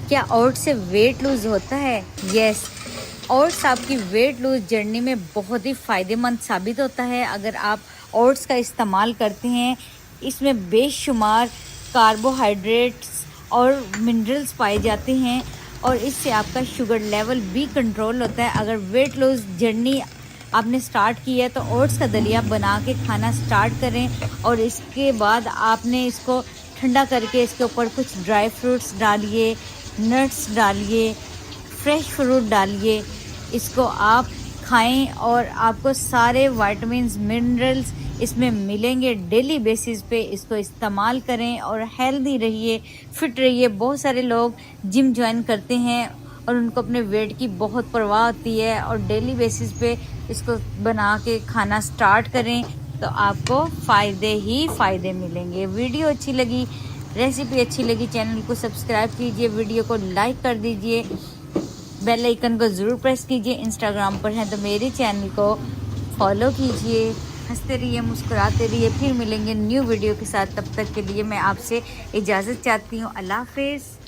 क्या ओट्स से weight lose होता है? यस, ओट्स आपकी वेट लूज़ जर्नी में बहुत ही फ़ायदेमंद साबित होता है अगर आप ओट्स का इस्तेमाल करते हैं। इसमें बेशुमार कार्बोहाइड्रेट्स और मिनरल्स पाए जाते हैं और इससे आपका शुगर लेवल भी कंट्रोल होता है। अगर वेट लूज़ जर्नी आपने स्टार्ट की है तो ओट्स का दलिया बना के खाना स्टार्ट करें और इसके बाद आपने इसको ठंडा करके इसके ऊपर कुछ ड्राई फ्रूट्स डालिए, नट्स डालिए, फ्रेश फ्रूट डालिए, इसको आप खाएं और आपको सारे विटामिन्स मिनरल्स इसमें मिलेंगे। डेली बेसिस पे इसको इस्तेमाल करें और हेल्दी रहिए, फिट रहिए। बहुत सारे लोग जिम ज्वाइन करते हैं और उनको अपने वेट की बहुत परवाह होती है और डेली बेसिस पे इसको बना के खाना स्टार्ट करें तो आपको फ़ायदे ही फ़ायदे मिलेंगे। वीडियो अच्छी लगी, रेसिपी अच्छी लगी, चैनल को सब्सक्राइब कीजिए, वीडियो को लाइक कर दीजिए, बेल आइकन को ज़रूर प्रेस कीजिए। इंस्टाग्राम पर हैं तो मेरे चैनल को फॉलो कीजिए। हंसते रहिए, मुस्कुराते रहिए। फिर मिलेंगे न्यू वीडियो के साथ। तब तक के लिए मैं आपसे इजाज़त चाहती हूँ। अल्लाह हाफ़िज़।